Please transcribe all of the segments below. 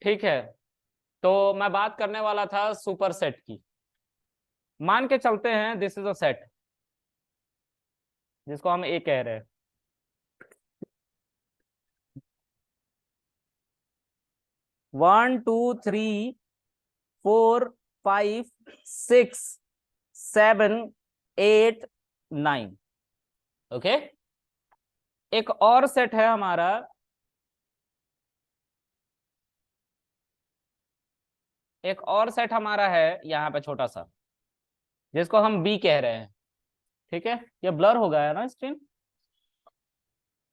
ठीक है, तो मैं बात करने वाला था सुपर सेट की। मान के चलते हैं दिस इज अ सेट जिसको हम ए कह रहे हैं। One two three four five six seven eight nine. Okay, एक और सेट है हमारा, एक और सेट हमारा है यहाँ पे छोटा सा, जिसको हम बी कह रहे हैं। ठीक है, ये ब्लर हो गया है ना स्क्रीन,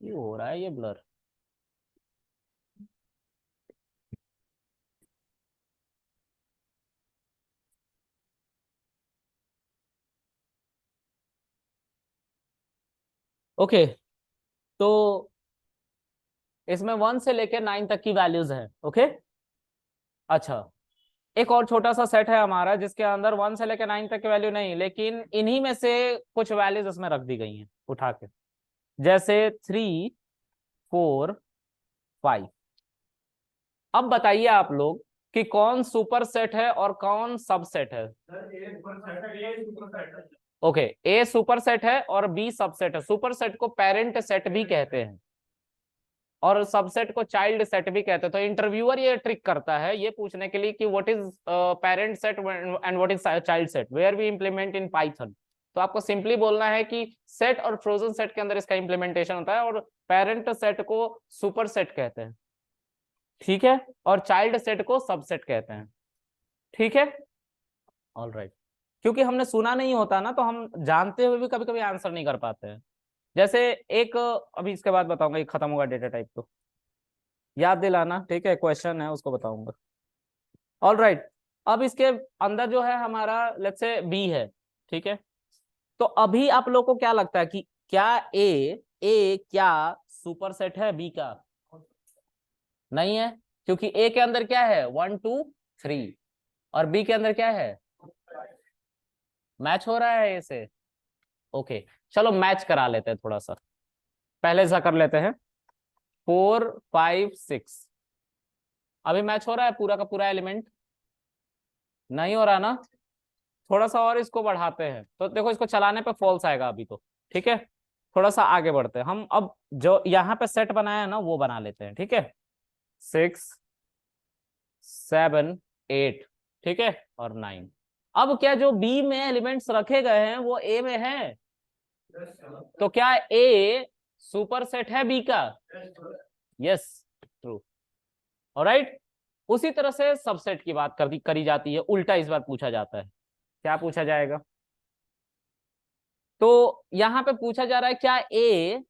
ये हो रहा है ये ब्लर। ओके, तो इसमें 1 से लेकर 9 तक की वैल्यूज है। ओके, अच्छा, एक और छोटा सा सेट है हमारा जिसके अंदर 1 से लेकर 9 तक की वैल्यू नहीं, लेकिन इन्हीं में से कुछ वैल्यूज इसमें रख दी गई हैं उठा के, जैसे 3 4 5। अब बताइए आप लोग कि कौन सुपर सेट है और कौन सबसेट है। ओके, ए सुपर सेट है और बी सबसेट है। सुपर सेट को पेरेंट सेट भी कहते हैं और सबसेट को चाइल्ड सेट भी कहते हैं। तो इंटरव्यूअर ये ट्रिक करता है ये पूछने के लिए कि what is parent set and what is child set, where we implement in Python. तो आपको सिंपली बोलना है कि सेट और फ्रोजन सेट के अंदर इसका इंप्लीमेंटेशन होता है और पेरेंट सेट को सुपर सेट कहते हैं, ठीक है, और चाइल्ड सेट को सबसेट कहते हैं। ठीक है, ऑल राइट। क्योंकि हमने सुना नहीं होता ना, तो हम जानते हुए भी कभी कभी आंसर नहीं कर पाते हैं। जैसे एक, अभी इसके बाद बताऊंगा, ये खत्म होगा डेटा टाइप तो याद दिलाना, ठीक है, क्वेश्चन है उसको बताऊंगा। ऑल राइट, अब इसके अंदर जो है हमारा लेट्स से बी है। ठीक है, तो अभी आप लोग को क्या लगता है कि क्या ए क्या सुपर सेट है बी का? नहीं है, क्योंकि ए के अंदर क्या है 1 2 3 और बी के अंदर क्या है, मैच हो रहा है इसे। ओके, चलो मैच करा लेते हैं थोड़ा सा, पहले ऐसा कर लेते हैं 4 5 6। अभी मैच हो रहा है पूरा का पूरा एलिमेंट? नहीं हो रहा ना, थोड़ा सा और इसको बढ़ाते हैं तो देखो इसको चलाने पे फॉल्स आएगा अभी तो। ठीक है, थोड़ा सा आगे बढ़ते हैं हम, अब जो यहाँ पे सेट बनाया है ना वो बना लेते हैं। ठीक है, 6 7 8, ठीक है, और 9। अब क्या जो बी में एलिमेंट्स रखे गए हैं वो ए में है, तो क्या ए सुपर सेट है बी का? Yes, true. ऑलराइट, उसी तरह से सबसेट की बात करी जाती है, उल्टा इस बार पूछा जाता है। क्या पूछा जाएगा? तो यहां पे पूछा जा रहा है क्या ए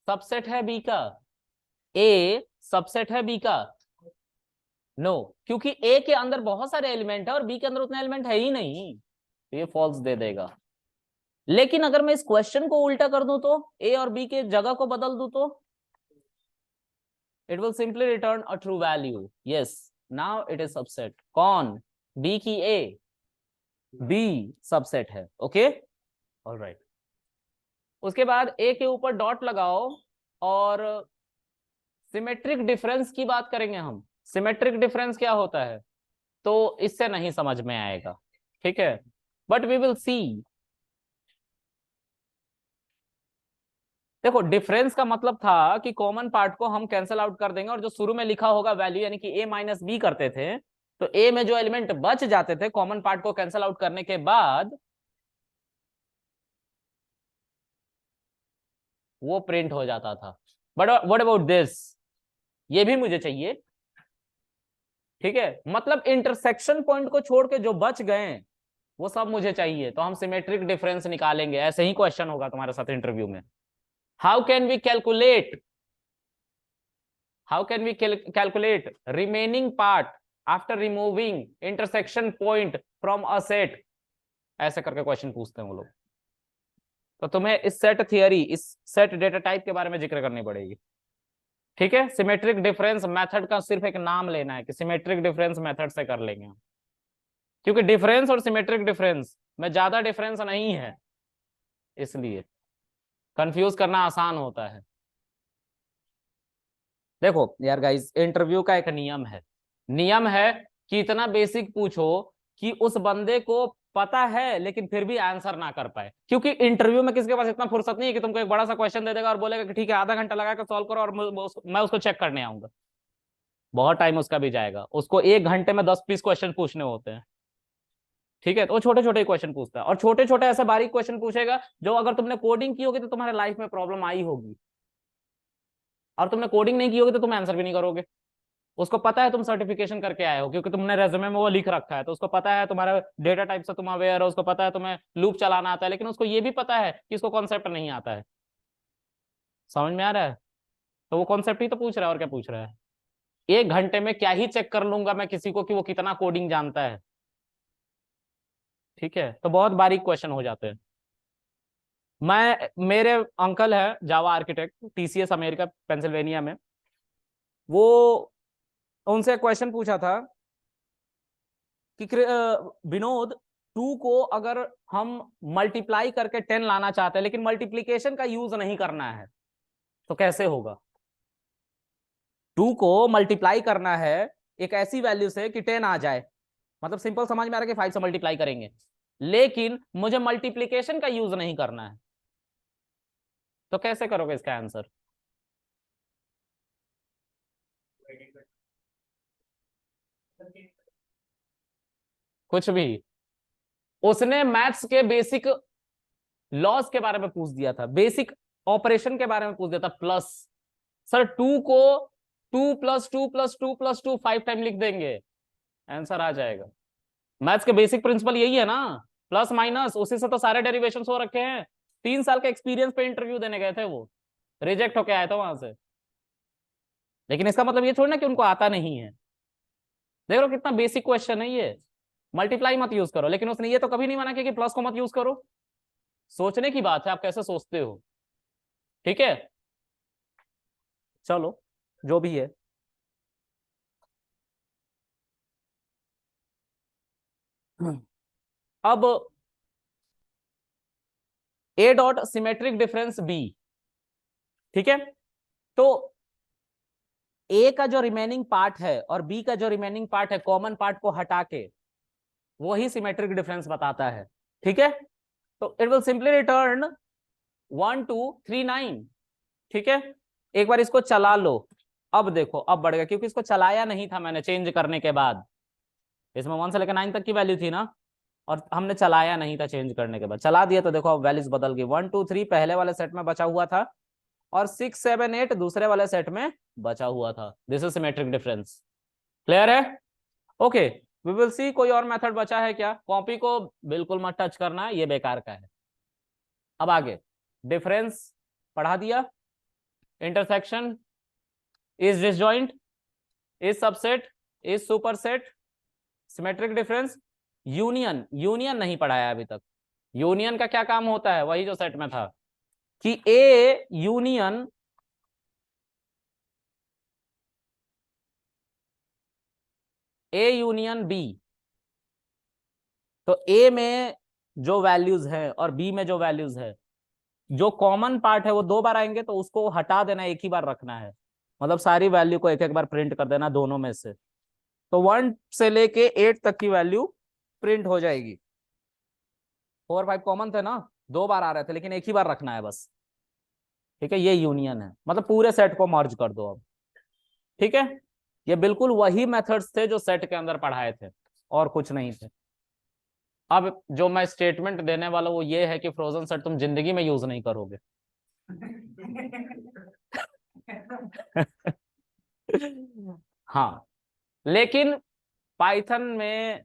सबसेट है बी का? ए सबसेट है बी का? नो, क्योंकि ए के अंदर बहुत सारे एलिमेंट है और बी के अंदर उतने एलिमेंट है ही नहीं, तो ये फॉल्स दे देगा। लेकिन अगर मैं इस क्वेश्चन को उल्टा कर दूं तो ए और बी के जगह को बदल दूं तो it will simply return a true value. Yes, now it is subset. कौन? बी की ए? बी सबसेट है। Okay, alright. उसके बाद ए के ऊपर डॉट लगाओ और सिमेट्रिक डिफरेंस की बात करेंगे हम। सिमेट्रिक डिफरेंस क्या होता है तो इससे नहीं समझ में आएगा, ठीक है, बट वी विल सी। देखो, डिफरेंस का मतलब था कि कॉमन पार्ट को हम कैंसिल आउट कर देंगे और जो शुरू में लिखा होगा वैल्यू यानी कि ए माइनस बी करते थे, तो ए में जो एलिमेंट बच जाते थे कॉमन पार्ट को कैंसिल आउट करने के बाद वो प्रिंट हो जाता था। बट व्हाट अबाउट दिस, ये भी मुझे चाहिए। ठीक है, मतलब इंटरसेक्शन पॉइंट को छोड़ के जो बच गए वो सब मुझे चाहिए, तो हम सिमेट्रिक डिफरेंस निकालेंगे। ऐसे ही क्वेश्चन होगा तुम्हारे साथ इंटरव्यू में। How can we calculate, how can we calculate remaining part after removing intersection point from a set, ऐसे करके क्वेश्चन पूछते हैं वो लोग। तो तुम्हें इस सेट थियरी, इस सेट डेटा टाइप के बारे में जिक्र करनी पड़ेगी। ठीक है, सिमेट्रिक डिफरेंस मेथड का सिर्फ एक नाम लेना है कि सिमेट्रिक डिफरेंस मेथड से कर लेंगे हम, क्योंकि डिफरेंस और सिमेट्रिक डिफरेंस में ज्यादा डिफरेंस नहीं है। इसलिए कंफ्यूज करना आसान होता है। देखो यार गाइस, इंटरव्यू का एक नियम है कि इतना बेसिक पूछो कि उस बंदे को पता है लेकिन फिर भी आंसर ना कर पाए, क्योंकि इंटरव्यू में किसी के पास इतना फुर्सत नहीं है कि तुमको एक बड़ा सा क्वेश्चन दे देगा और बोलेगा कि ठीक है आधा घंटा लगा कर सॉल्व करो और मैं उसको चेक करने आऊंगा। बहुत टाइम उसका भी जाएगा, उसको 1 घंटे में 10-20 क्वेश्चन पूछने होते हैं। ठीक है, तो वो छोटे छोटे क्वेश्चन पूछता है, और छोटे छोटे ऐसे बारीक क्वेश्चन पूछेगा जो अगर तुमने कोडिंग की होगी तो तुम्हारे लाइफ में प्रॉब्लम आई होगी, और तुमने कोडिंग नहीं की होगी तो तुम आंसर भी नहीं करोगे। उसको पता है तुम सर्टिफिकेशन करके आए हो, क्योंकि तुमने रेज्यूमे में वो लिख रखा है, तो उसको पता है तुम्हारा डेटा टाइप से तुम अवेयर हो, उसको पता है तुम्हें लूप चलाना आता है, लेकिन उसको ये भी पता है कि इसको कॉन्सेप्ट नहीं आता है। समझ में आ रहा है? तो वो कॉन्सेप्ट ही तो पूछ रहा है, और क्या पूछ रहा है। 1 घंटे में क्या ही चेक कर लूंगा मैं किसी को कि वो कितना कोडिंग जानता है। ठीक है, तो बहुत बारीक क्वेश्चन हो जाते हैं। मेरे अंकल है Java architect, TCS America Pennsylvania में। वो उनसे क्वेश्चन पूछा था कि विनोद, 2 को अगर हम मल्टीप्लाई करके 10 लाना चाहते हैं लेकिन मल्टीप्लीकेशन का यूज नहीं करना है तो कैसे होगा। 2 को मल्टीप्लाई करना है एक ऐसी वैल्यू से कि 10 आ जाए, मतलब सिंपल समझ में आ रहा है कि 5 से मल्टीप्लाई करेंगे, लेकिन मुझे मल्टीप्लीकेशन का यूज नहीं करना है, तो कैसे करोगे इसका आंसर। कुछ भी। उसने मैथ्स के बेसिक लॉस के बारे में पूछ दिया था, बेसिक ऑपरेशन के बारे में पूछ दिया था, प्लस। सर 2 को 2+2+2+2 5 टाइम लिख देंगे, आंसर आ जाएगा। मैथ्स के बेसिक प्रिंसिपल यही है ना, प्लस माइनस, उसी से तो सारे डेरिवेशन हो रखे हैं। 3 साल के एक्सपीरियंस पे इंटरव्यू देने गए थे वो, रिजेक्ट होके आए थे वहां से। लेकिन इसका मतलब ये छोड़ना कि उनको आता नहीं है। देख लो कितना बेसिक क्वेश्चन है ये। मल्टीप्लाई मत यूज करो, लेकिन उसने ये तो कभी नहीं माना कि प्लस को मत यूज करो। सोचने की बात है आप कैसे सोचते हो। ठीक है, चलो जो भी है। अब A dot symmetric difference B। ठीक है, तो A का जो रिमेनिंग पार्ट है और B का जो रिमेनिंग पार्ट है, कॉमन पार्ट को हटा के वही सिमेट्रिक डिफरेंस बताता है। ठीक है, तो इट विल सिंपली रिटर्न 1239। ठीक है, एक बार इसको चला लो। अब देखो अब बढ़ गया, क्योंकि इसको चलाया नहीं था मैंने चेंज करने के बाद। इसमें 1 से लेकर 9 तक की वैल्यू थी ना, और हमने चलाया नहीं था चेंज करने के बाद, चला दिया तो देखो अब वैल्यूज बदल गई। 1 2 3 पहले वाले सेट में बचा हुआ था, और 6 7 8 दूसरे वाले सेट में बचा हुआ था। This is symmetric difference. Clear है? ओके, वी विल सी कोई और मेथड बचा है क्या। कॉपी को बिल्कुल मत टच करना है, ये बेकार का है। अब आगे डिफरेंस पढ़ा दिया, intersection, is disjoint, is subset, is superset, symmetric difference, union. Union नहीं पढ़ाया अभी तक। यूनियन का क्या काम होता है, वही जो सेट में था कि ए यूनियन बी। तो ए में जो वैल्यूज है और बी में जो वैल्यूज है, जो कॉमन पार्ट है वो 2 बार आएंगे तो उसको हटा देना, एक ही बार रखना है। मतलब सारी वैल्यू को एक एक बार प्रिंट कर देना दोनों में से। तो 1 से लेके 8 तक की वैल्यू प्रिंट हो जाएगी। 4 5 कॉमन थे ना, 2 बार आ रहे थे, लेकिन एक ही बार रखना है बस। ठीक है, ये यूनियन है, मतलब पूरे सेट को मर्ज कर दो अब। ठीक है, ये बिल्कुल वही मेथड्स थे जो सेट के अंदर पढ़ाए थे, और कुछ नहीं थे। अब जो मैं स्टेटमेंट देने वाला वो ये है कि फ्रोजन सेट तुम जिंदगी में यूज नहीं करोगे। हाँ, लेकिन पाइथन में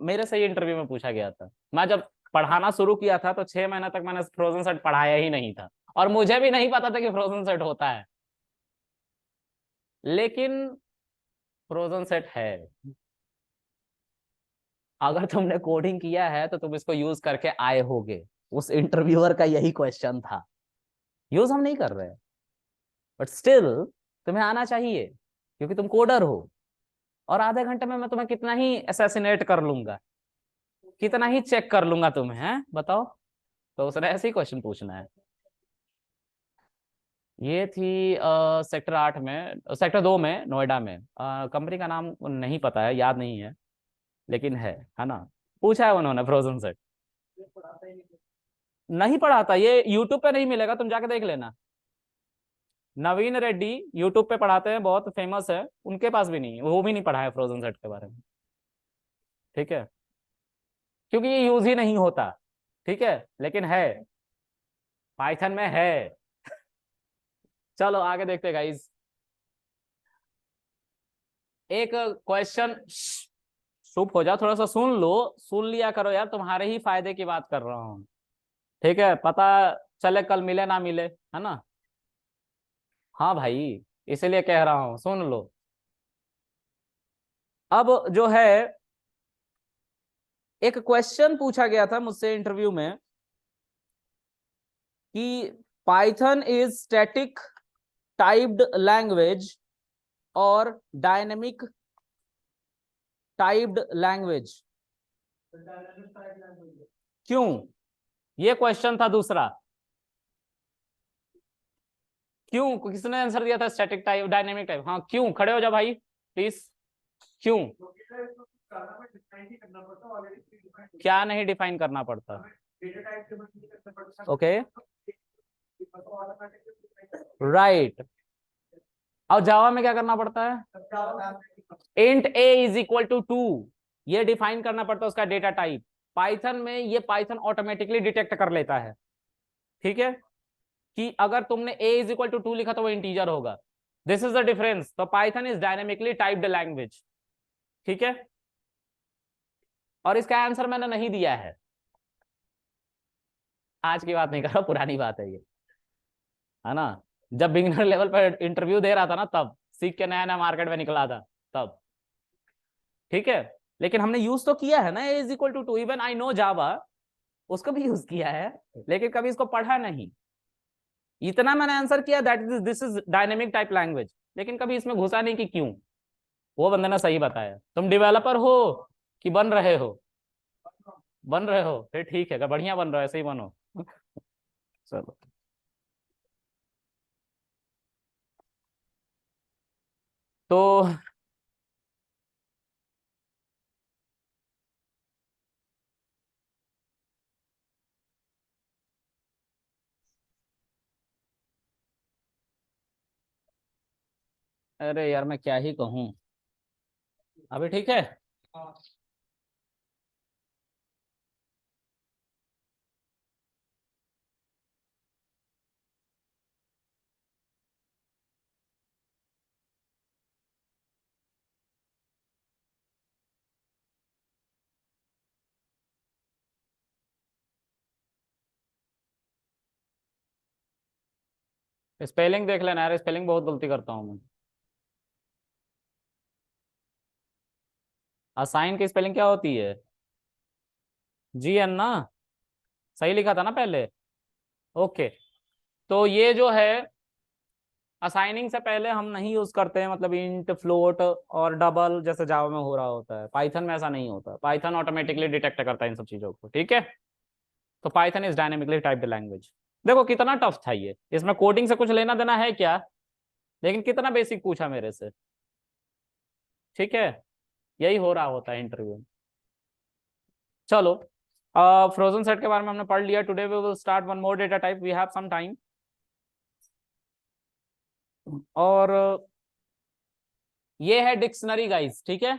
मेरे से इंटरव्यू में पूछा गया था। मैं जब पढ़ाना शुरू किया था तो 6 महीने तक मैंने फ्रोजन सेट पढ़ाया ही नहीं था, और मुझे भी नहीं पता था कि फ्रोजन सेट होता है, लेकिन फ्रोजन सेट है। अगर तुमने कोडिंग किया है तो तुम इसको यूज करके आए होगे। उस इंटरव्यूअर का यही क्वेश्चन था। यूज हम नहीं कर रहे, बट स्टिल तुम्हें आना चाहिए, क्योंकि तुम कोडर हो। और आधे घंटे में मैं तुम्हें कितना ही असैसिनेट कर लूंगा, कितना ही चेक कर लूंगा तुम्हें, हैं बताओ। तो उसने ऐसे ही क्वेश्चन पूछना है। ये थी सेक्टर 8 में, सेक्टर 2 में, नोएडा में। कंपनी का नाम नहीं पता है, याद नहीं है, लेकिन है ना। पूछा है उन्होंने फ्रोजन सेट। नहीं पढ़ाता, ये यूट्यूब पे नहीं मिलेगा, तुम जाके देख लेना। नवीन रेड्डी यूट्यूब पे पढ़ाते हैं, बहुत फेमस है, उनके पास भी नहीं, वो भी नहीं पढ़ा है फ्रोजन सेट के बारे में। ठीक है, क्योंकि ये यूज ही नहीं होता। ठीक है, लेकिन है, पाइथन में है। चलो आगे देखते गाइस। एक क्वेश्चन, चुप हो जाओ, थोड़ा सा सुन लो। सुन लिया करो यार, तुम्हारे ही फायदे की बात कर रहा हूँ। ठीक है, पता चले कल मिले ना मिले, है ना। हाँ भाई, इसीलिए कह रहा हूँ, सुन लो। अब जो है, एक क्वेश्चन पूछा गया था मुझसे इंटरव्यू में कि Python is static typed language और डायनेमिक टाइप्ड लैंग्वेज, क्यों? ये क्वेश्चन था दूसरा। क्यों, किसने आंसर दिया था स्टैटिक टाइप डायनेमिक टाइप? हाँ क्यों, खड़े हो जाओ भाई प्लीज। क्यों? क्या नहीं डिफाइन करना पड़ता? Okay, right. और जावा में क्या करना पड़ता है? Int a is equal to 2, ये डिफाइन करना पड़ता है उसका डेटा टाइप। पाइथन में ये पाइथन ऑटोमेटिकली डिटेक्ट कर लेता है। ठीक है, कि अगर तुमने a इज इक्वल टू 2 लिखा तो वो इंटीजर होगा। This is the difference. तो Python is dynamically typed language. ठीक है, और इसका आंसर मैंने नहीं दिया है। आज की बात नहीं कर रहा, पुरानी बात है ये, है ना। जब बिगिनर लेवल पर इंटरव्यू दे रहा था ना, तब सीख के नया नया मार्केट में निकला था तब। ठीक है, लेकिन हमने यूज तो किया है ना a is equal to 2, even I know Java, उसको भी यूज किया है, लेकिन कभी इसको पढ़ा नहीं। इतना मैंने आंसर किया that is this is dynamic type language, लेकिन कभी इसमें घुसा नहीं कि क्यों। वो बंदे ने सही बताया। तुम डेवलपर हो कि बन रहे हो? बन रहे हो, फिर ठीक है, बढ़िया बन रहे हो, ऐसे ही बनो। चलो, तो अरे यार मैं क्या ही कहूँ, अभी ठीक है। स्पेलिंग देख लेना यार, स्पेलिंग बहुत गलती करता हूँ मैं। असाइन की स्पेलिंग क्या होती है? जी एन ना, सही लिखा था ना पहले? ओके, तो ये जो है, असाइनिंग से पहले हम नहीं यूज करते हैं, मतलब इंट फ्लोट और डबल जैसे जावा में हो रहा होता है। पाइथन में ऐसा नहीं होता, पाइथन ऑटोमेटिकली डिटेक्ट करता है इन सब चीजों को। ठीक है, तो Python is dynamically typed language. देखो कितना टफ था ये, इसमें कोडिंग से कुछ लेना देना है क्या? लेकिन कितना बेसिक पूछा मेरे से। ठीक है, यही हो रहा होता है इंटरव्यू में। चलो, फ्रोजन सेट के बारे में हमने पढ़ लिया। Today we will start one more data type, we have some time. और ये है डिक्शनरी गाइस। ठीक है,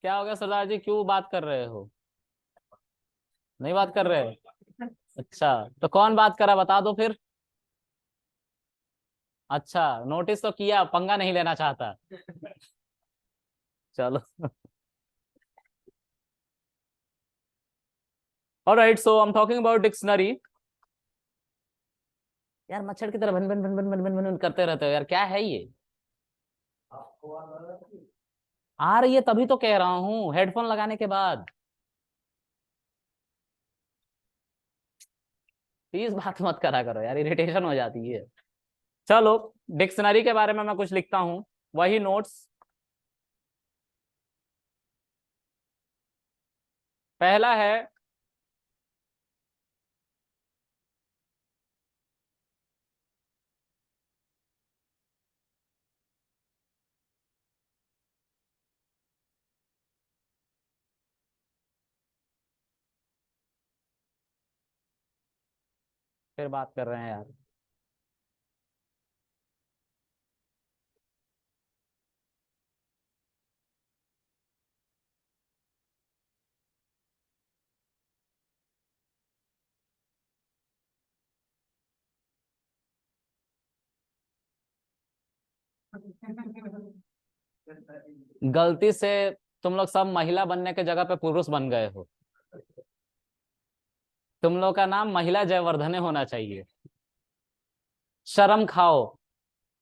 क्या हो गया सरदार जी, क्यों बात कर रहे हो? नहीं बात कर रहे? अच्छा, तो कौन बात करा, बता दो फिर। अच्छा, नोटिस तो किया, पंगा नहीं लेना चाहता। चलो। Alright, so I am talking about dictionary. यार मच्छर की तरह भन भन भन भन भन भन भन करते रहते हो यार, क्या है ये? आ रही है तभी तो कह रहा हूँ, हेडफोन लगाने के बाद। प्लीज बात मत करा करो यार, इरिटेशन हो जाती है। चलो, डिक्शनरी के बारे में मैं कुछ लिखता हूँ, वही नोट्स। पहला है फिर बात कर रहे हैं यार। गलती से तुम लोग सब महिला बनने के जगह पे पुरुष बन गए हो। तुम लोग का नाम महिला जयवर्धने होना चाहिए। शर्म खाओ।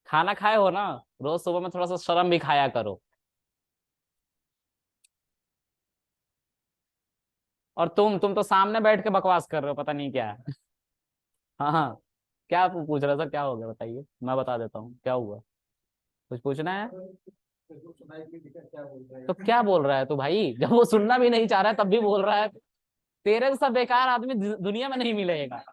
खाना खाए हो ना, रोज सुबह में थोड़ा सा शर्म भी खाया करो। और तुम तो सामने बैठ के बकवास कर रहे हो, पता नहीं क्या है। हाँ हाँ। क्या पूछ रहे हो सर, क्या हो गया बताइए, मैं बता देता हूँ क्या हुआ। कुछ पूछना है? तो क्या बोल रहा है तू भाई, जब वो सुनना भी नहीं चाह रहा है तब भी बोल रहा है। तेरे जैसा बेकार आदमी दुनिया में नहीं मिलेगा।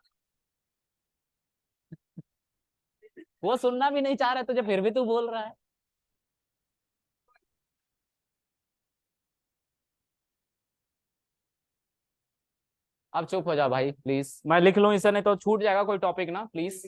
वो सुनना भी नहीं चाह रहा है तुझे, फिर भी तू बोल रहा है। अब चुप हो जा भाई प्लीज, मैं लिख लूं इसे, नहीं तो छूट जाएगा कोई टॉपिक ना, प्लीज।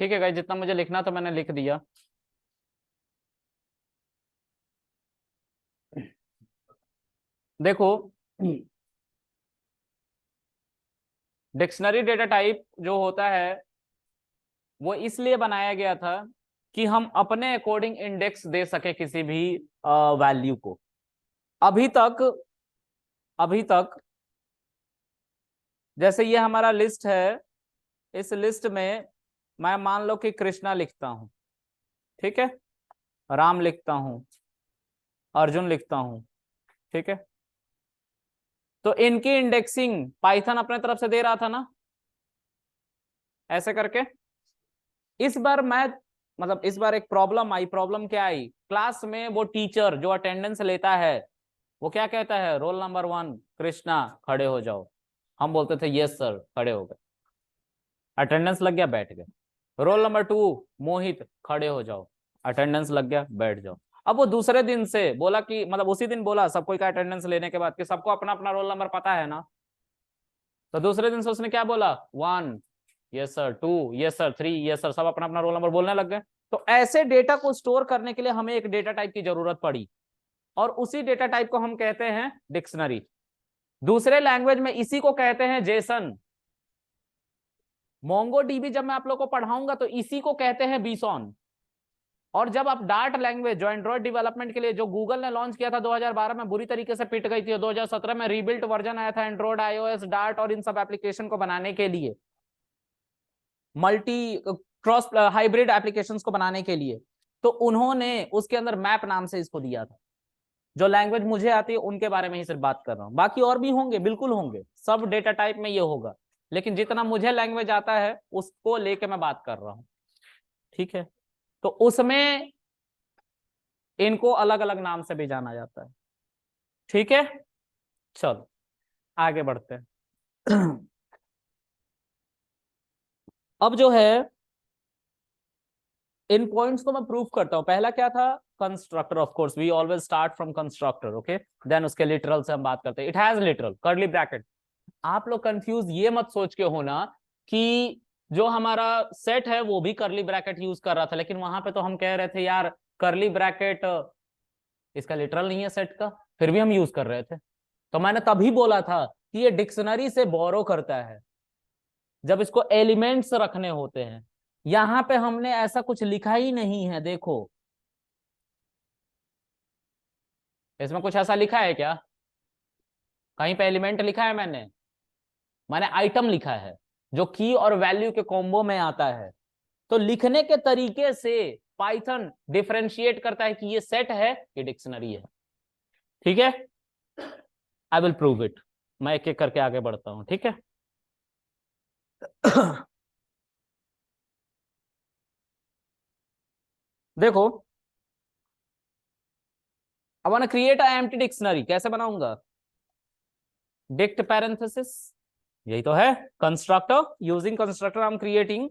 ठीक है गाइस, जितना मुझे लिखना था मैंने लिख दिया। देखो, डिक्शनरी डेटा टाइप जो होता है वो इसलिए बनाया गया था कि हम अपने अकॉर्डिंग इंडेक्स दे सके किसी भी वैल्यू को। अभी तक अभी तक जैसे ये हमारा लिस्ट है, इस लिस्ट में मैं मान लो कि कृष्णा लिखता हूं, ठीक है, राम लिखता हूं, अर्जुन लिखता हूं, ठीक है। तो इनकी इंडेक्सिंग पाइथन अपने तरफ से दे रहा था ना, ऐसे करके। इस बार मैं मतलब इस बार एक प्रॉब्लम आई। प्रॉब्लम क्या आई? क्लास में वो टीचर जो अटेंडेंस लेता है वो क्या कहता है, रोल नंबर 1 कृष्णा खड़े हो जाओ। हम बोलते थे यस सर, खड़े हो गए, अटेंडेंस लग गया, बैठ गए। रोल नंबर 2 मोहित खड़े हो जाओ, अटेंडेंस लग गया, बैठ जाओ। अब वो दूसरे दिन से बोला कि मतलब उसी दिन बोला सब कोई का अटेंडेंस लेने के बाद कि सबको अपना अपना रोल नंबर पता है ना, तो दूसरे दिन से उसने क्या बोला, 1 yes sir, 2 yes sir, 3 yes sir, सब अपना अपना रोल नंबर बोलने लग गए। तो ऐसे डेटा को स्टोर करने के लिए हमें एक डेटा टाइप की जरूरत पड़ी, और उसी डेटा टाइप को हम कहते हैं डिक्शनरी। दूसरे लैंग्वेज में इसी को कहते हैं जेसन। मोंगो डीबी जब मैं आप लोग को पढ़ाऊंगा तो इसी को कहते हैं बीसॉन। और जब आप डार्ट लैंग्वेज जो एंड्रॉइड डेवलपमेंट के लिए जो गूगल ने लॉन्च किया था 2012 में, बुरी तरीके से पिट गई थी, 2017 में रीबिल्ट वर्जन आया था एंड्रॉइड, आईओएस, डार्ट और इन सब एप्लीकेशन को बनाने के लिए, मल्टी क्रॉस हाइब्रिड एप्लीकेशंस को बनाने के लिए, तो उन्होंने उसके अंदर मैप नाम से इसको दिया था। जो लैंग्वेज मुझे आती है उनके बारे में ही सिर्फ बात कर रहा हूँ, बाकी और भी होंगे, बिल्कुल होंगे, सब डेटा टाइप में ये होगा, लेकिन जितना मुझे लैंग्वेज आता है उसको लेके मैं बात कर रहा हूँ। ठीक है, तो उसमें इनको अलग अलग नाम से भी जाना जाता है। ठीक है, चलो आगे बढ़ते हैं। अब जो है इन पॉइंट्स को मैं प्रूव करता हूं। पहला क्या था, constructor, of course we always start from constructor, okay, then उसके लिटरल से हम बात करते हैं। It has literal curly bracket. आप लोग कंफ्यूज ये मत सोच के होना कि जो हमारा सेट है वो भी कर्ली ब्रैकेट यूज कर रहा था, लेकिन वहां पे तो हम कह रहे थे यार कर्ली ब्रैकेट इसका लिटरल नहीं है सेट का, फिर भी हम यूज कर रहे थे। तो मैंने तभी बोला था कि ये डिक्शनरी से बोरो करता है जब इसको एलिमेंट्स रखने होते हैं। यहां पे हमने ऐसा कुछ लिखा ही नहीं है, देखो इसमें कुछ ऐसा लिखा है क्या? कहीं पे एलिमेंट लिखा है? मैंने आइटम लिखा है जो की और वैल्यू के कॉम्बो में आता है। तो लिखने के तरीके से पाइथन डिफरेंशिएट करता है कि ये सेट है, ये डिक्शनरी है। ठीक है, आई विल प्रूव इट। मैं एक एक करके आगे बढ़ता हूं, ठीक है। देखो, I want to create a empty dictionary. कैसे बनाऊंगा? डिक्ट पैरेंथेसिस, यही तो है constructor. Using constructor I am creating.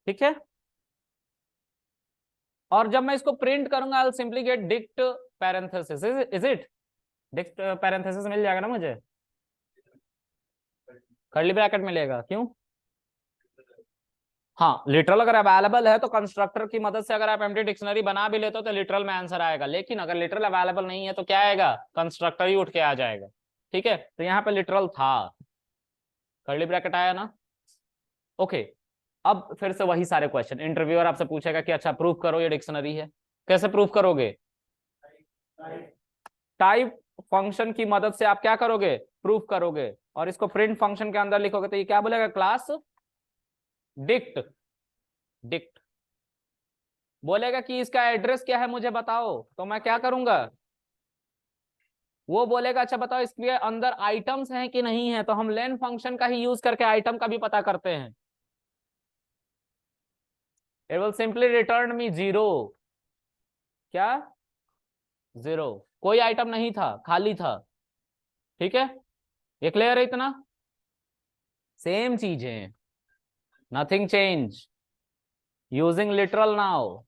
ठीक है, और जब मैं इसको प्रिंट करूंगा I will simply get dict parenthesis. Is it? Dict parenthesis मिल जाएगा ना मुझे? कर्ली ब्रैकेट मिलेगा, क्यों? हाँ, लिटरल अगर अवेलेबल है तो कंस्ट्रक्टर की मदद से अगर आप एम्प्टी डिक्शनरी बना भी लेते हो तो लिटरल में आंसर आएगा, लेकिन अगर लिटरल अवेलेबल नहीं है तो क्या आएगा? कंस्ट्रक्टर ही उठ के आ जाएगा। ठीक है, तो यहाँ पे लिटरल था, कर्ली ब्रैकेट आया ना। ओके, अब फिर से वही सारे क्वेश्चन। इंटरव्यूअर आपसे पूछेगा कि अच्छा प्रूव करो ये डिक्शनरी है। कैसे प्रूव करोगे? टाइप फंक्शन की मदद से आप क्या करोगे? प्रूफ करोगे। और इसको प्रिंट फंक्शन के अंदर लिखोगे तो ये क्या बोलेगा? Class dict. डिक्ट बोलेगा कि इसका एड्रेस क्या है मुझे बताओ, तो मैं क्या करूंगा? वो बोलेगा अच्छा बताओ इसके अंदर आइटम्स हैं कि नहीं है, तो हम लेन फंक्शन का ही यूज करके आइटम का भी पता करते हैं। It will simply return me zero. क्या? जीरो। कोई आइटम नहीं था, खाली था। ठीक है, ये क्लियर है इतना? सेम चीजें, nothing change, using literal now.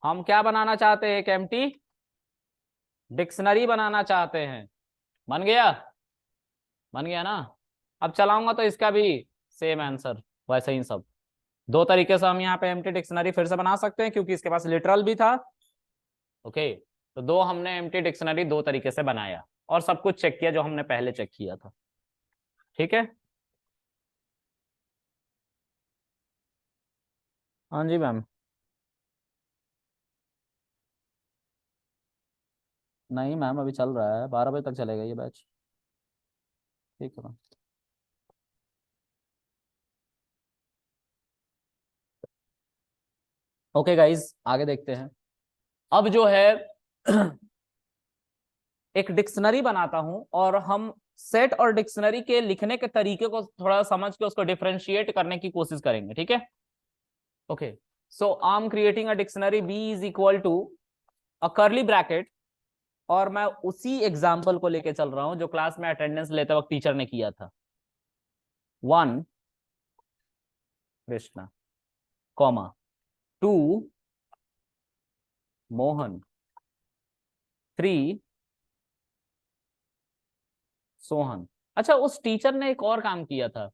हम क्या बनाना चाहते हैं? एक एम्प्टी डिक्शनरी बनाना चाहते हैं। बन गया? बन गया ना? अब चलाऊंगा तो इसका भी सेम आंसर वैसे ही सब। दो तरीके से हम यहाँ पे एम्प्टी डिक्शनरी फिर से बना सकते हैं क्योंकि इसके पास लिटरल भी था। ओके, तो दो हमने एम्प्टी डिक्शनरी दो तरीके से बनाया और सब कुछ चेक किया जो हमने पहले चेक किया था। ठीक है, हाँ जी मैम। नहीं मैम, अभी चल रहा है, 12 बजे तक चलेगा ये बैच। ठीक है मैम। ओके गाइज, आगे देखते हैं। अब जो है एक डिक्शनरी बनाता हूं और हम सेट और डिक्शनरी के लिखने के तरीके को थोड़ा समझ के उसको डिफरेंशिएट करने की कोशिश करेंगे, ठीक है। Okay, so I am creating a dictionary, B is equal to a curly bracket, और मैं उसी एग्जाम्पल को लेके चल रहा हूं जो क्लास में अटेंडेंस लेते वक्त टीचर ने किया था। 1 कृष्णा, कॉमा 2 मोहन, 3 सोहन। अच्छा, उस टीचर ने एक और काम किया था।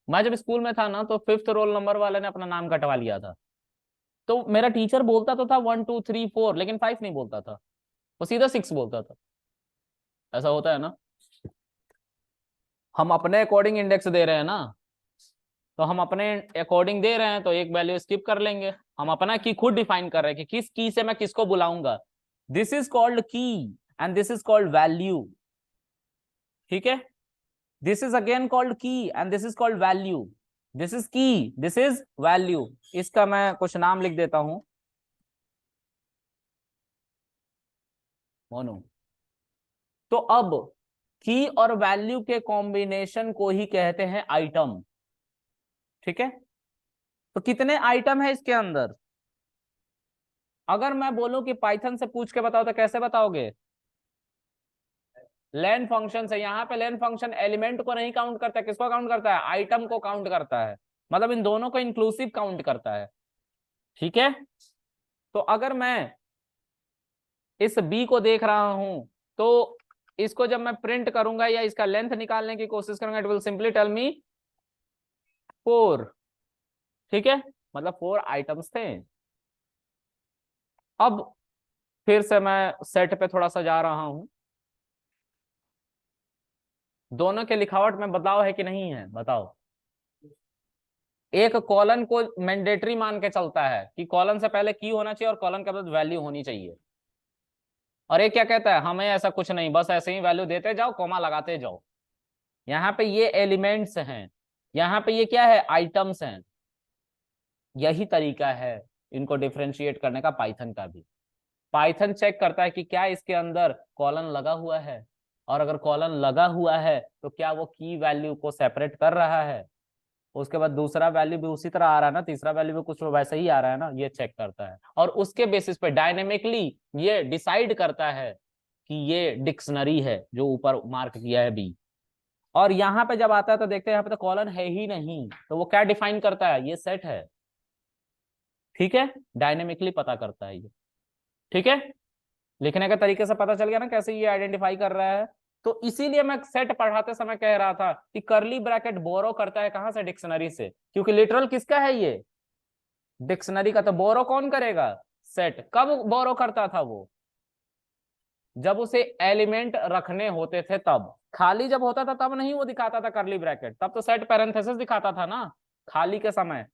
मैं जब स्कूल में था ना, तो 5th रोल नंबर वाले ने अपना नाम कटवा लिया था। तो मेरा टीचर बोलता तो था 1 2 3 4, लेकिन 5 नहीं बोलता था, वो सीधा 6 बोलता था। ऐसा होता है ना, हम अपने अकॉर्डिंग इंडेक्स दे रहे हैं ना, तो हम अपने अकॉर्डिंग दे रहे हैं तो एक वैल्यू स्किप कर लेंगे। हम अपना की खुद डिफाइन कर रहे हैं कि किस की से मैं किसको बुलाऊंगा। दिस इज कॉल्ड की and this is called value, ठीक है। दिस इज अगेन कॉल्ड की and this is called value. This is की, दिस इज वैल्यू। इसका मैं कुछ नाम लिख देता हूं, मोनू। तो अब की और वैल्यू के कॉम्बिनेशन को ही कहते हैं आइटम, ठीक है। तो कितने आइटम है इसके अंदर? अगर मैं बोलूं कि पाइथन से पूछ के बताओ तो कैसे बताओगे? लेन फंक्शन से। यहाँ पे लेन फंक्शन एलिमेंट को नहीं काउंट करता, किसको काउंट करता है? आइटम को काउंट करता है, मतलब इन दोनों को इंक्लूसिव काउंट करता है, ठीक है। तो अगर मैं इस बी को देख रहा हूं, तो इसको जब मैं प्रिंट करूंगा या इसका लेंथ निकालने की कोशिश करूंगा, it will simply tell me 4, ठीक है। मतलब 4 आइटम्स थे। अब फिर से मैं सेट पे थोड़ा सा जा रहा हूं। दोनों के लिखावट में बदलाव है कि नहीं है, बताओ। एक कॉलन को मैंडेटरी मान के चलता है कि कॉलन से पहले की होना चाहिए और कॉलन के बाद वैल्यू होनी चाहिए। और एक क्या कहता है, हमें ऐसा कुछ नहीं, बस ऐसे ही वैल्यू देते जाओ, कॉमा लगाते जाओ। यहाँ पे ये एलिमेंट्स हैं, यहाँ पे ये क्या है, आइटम्स हैं। यही तरीका है इनको डिफरेंशिएट करने का पाइथन का भी। पाइथन चेक करता है कि क्या इसके अंदर कॉलन लगा हुआ है, और अगर कॉलन लगा हुआ है तो क्या वो की वैल्यू को सेपरेट कर रहा है। उसके बाद दूसरा वैल्यू भी उसी तरह आ रहा है ना, तीसरा वैल्यू भी कुछ वैसा ही आ रहा है ना, ये चेक करता है। और उसके बेसिस पे डायनेमिकली ये डिसाइड करता है कि ये डिक्शनरी है जो ऊपर मार्क किया है बी। और यहाँ पे जब आता है तो देखते हैं यहाँ पे तो कॉलन है ही नहीं, तो वो क्या डिफाइन करता है, ये सेट है, ठीक है। डायनेमिकली पता करता है ये, ठीक है। लिखने के तरीके से पता चल गया ना कैसे ये आइडेंटिफाई कर रहा है। तो इसीलिए मैं सेट पढ़ाते समय कह रहा था कि करली ब्रैकेट बोरो करता है कहां से, डिक्शनरी से, क्योंकि लिटरल किसका है ये, डिक्शनरी का। तो बोरो कौन करेगा, सेट। कब बोरो करता था वो, जब उसे एलिमेंट रखने होते थे तब। खाली जब होता था तब नहीं वो दिखाता था करली ब्रैकेट, तब तो सेट पैरेंथेसिस दिखाता था ना खाली के समय।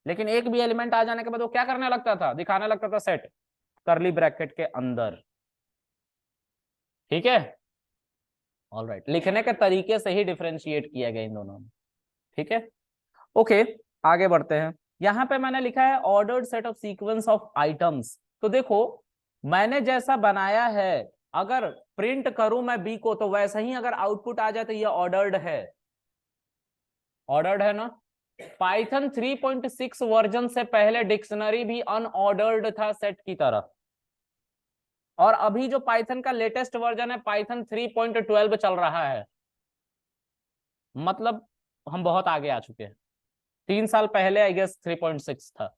लेकिन एक भी एलिमेंट आ जाने के बाद वो क्या करने लगता था, दिखाने लगता था सेट करली ब्रैकेट के अंदर, ठीक है। ऑलराइट, लिखने के तरीके से ही डिफरेंशिएट किया गया इन दोनों में, ठीक है। ओके, आगे बढ़ते हैं। यहां पे मैंने लिखा है ordered set of sequence of items. तो देखो, मैंने जैसा बनाया है, अगर प्रिंट करूं मैं बी को, तो वैसा ही अगर आउटपुट आ जाए तो ये ऑर्डर्ड है। ऑर्डर्ड है ना। पाइथन 3.6 वर्जन से पहले डिक्शनरी भी अनऑर्डर्ड था सेट की तरह। और अभी जो पाइथन का लेटेस्ट वर्जन है, पाइथन 3.12 चल रहा है। मतलब हम बहुत आगे आ चुके हैं। 3 साल पहले आई गेस 3.6 था,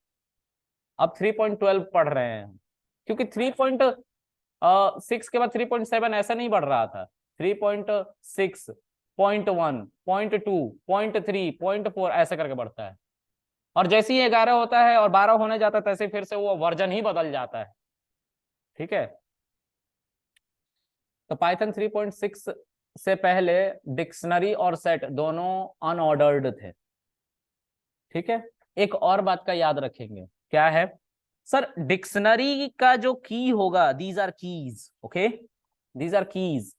अब 3.12 पढ़ रहे हैं। क्योंकि 3.6 के बाद 3.7 ऐसा नहीं बढ़ रहा था। 3.6, 0.1, 0.2, 0.3, 0.4 ऐसे करके बढ़ता है। और जैसे ही 11 होता है और 12 होने जाता है, तैसे फिर से वो वर्जन ही बदल जाता है, ठीक है। तो पाइथन 3.6 से पहले डिक्शनरी और सेट दोनों अनऑर्डर्ड थे, ठीक है। एक और बात का याद रखेंगे, क्या है सर, डिक्शनरी का जो की होगा, these are keys, okay, these are keys.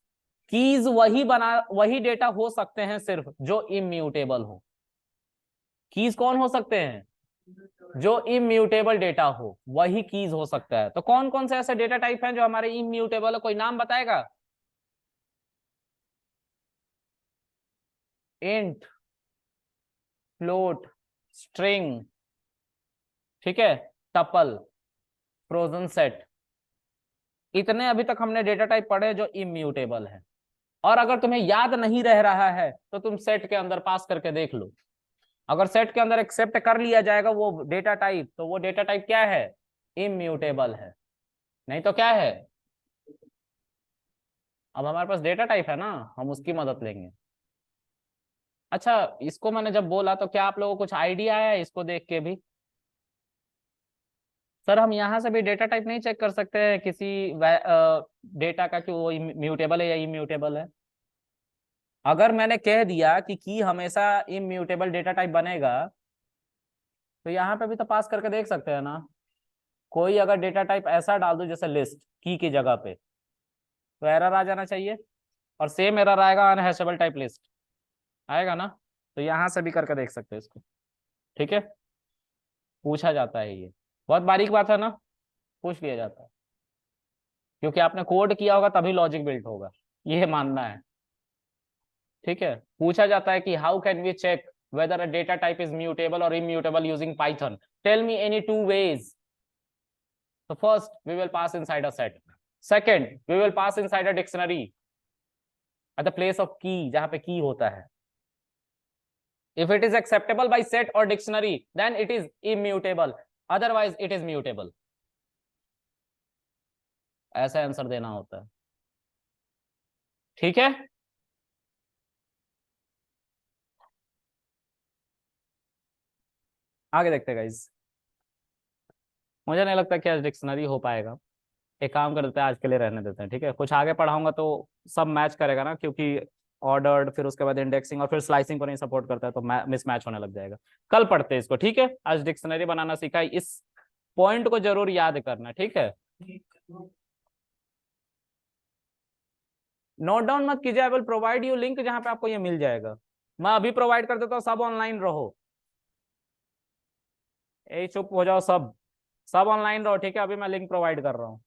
Keys वही डेटा हो सकते हैं सिर्फ जो इम्यूटेबल हो। कीज कौन हो सकते हैं, जो इम्यूटेबल डेटा हो वही कीज हो सकता है। तो कौन कौन से ऐसे डेटा टाइप हैं जो हमारे इम्यूटेबल है, कोई नाम बताएगा? इंट, फ्लोट, स्ट्रिंग, ठीक है, टपल, फ्रोजन सेट, इतने अभी तक हमने डेटा टाइप पढ़े जो इम्यूटेबल है। और अगर तुम्हें याद नहीं रह रहा है तो तुम सेट के अंदर पास करके देख लो। अगर सेट के अंदर एक्सेप्ट कर लिया जाएगा वो डेटा टाइप, तो वो डेटा टाइप क्या है? इम्यूटेबल है। नहीं तो क्या है? अब हमारे पास डेटा टाइप है ना, हम उसकी मदद लेंगे। अच्छा, इसको मैंने जब बोला तो क्या आप लोगों को कुछ आइडिया आया इसको देख के भी? सर हम यहाँ से भी डेटा टाइप नहीं चेक कर सकते हैं किसी डेटा का कि वो म्यूटेबल है या इम्यूटेबल है? अगर मैंने कह दिया कि की हमेशा इम्यूटेबल डेटा टाइप बनेगा, तो यहाँ पे भी तो पास करके देख सकते हैं ना। कोई अगर डेटा टाइप ऐसा डाल दो जैसे लिस्ट की जगह पे, तो एरर आ जाना चाहिए। और सेम एरर आएगा अनहैशेबल टाइप लिस्ट, आएगा ना। तो यहाँ से भी करके देख सकते हैं इसको, ठीक है। पूछा जाता है ये, बहुत बारीक बात है ना, पूछ लिया जाता है। क्योंकि आपने कोड किया होगा तभी लॉजिक बिल्ट होगा, ये मानना है, ठीक है। पूछा जाता है कि how can we check whether a data type is mutable or immutable using Python? Tell me any two ways. So first, we will pass inside a set. Second, we will pass inside a dictionary at the place of key, जहां पे key होता है. If it is acceptable by set or dictionary, then it is immutable. Otherwise, it is mutable. ऐसा answer देना होता है, ठीक है। आगे देखते हैं गाइस। मुझे नहीं लगता कि आज डिक्शनरी हो पाएगा। एक काम कर देते हैं, आज के लिए रहने देते हैं, ठीक है। कुछ आगे पढ़ाऊंगा तो सब मैच करेगा ना, क्योंकि ऑर्डर्ड फिर उसके बाद इंडेक्सिंग और फिर स्लाइसिंग को नहीं सपोर्ट करता है, तो मिस मैच होने लग जाएगा। कल पढ़ते हैं इसको, ठीक है। आज डिक्शनरी बनाना सीखा है, इस पॉइंट को जरूर याद करना, ठीक है। नोट डाउन मत कीजिए, I will provide you link जहां पे आपको ये मिल जाएगा। मैं अभी प्रोवाइड कर देता हूँ, सब ऑनलाइन रहो। ए चुप हो जाओ सब, सब ऑनलाइन रहो, ठीक है। अभी मैं लिंक प्रोवाइड कर रहा हूँ।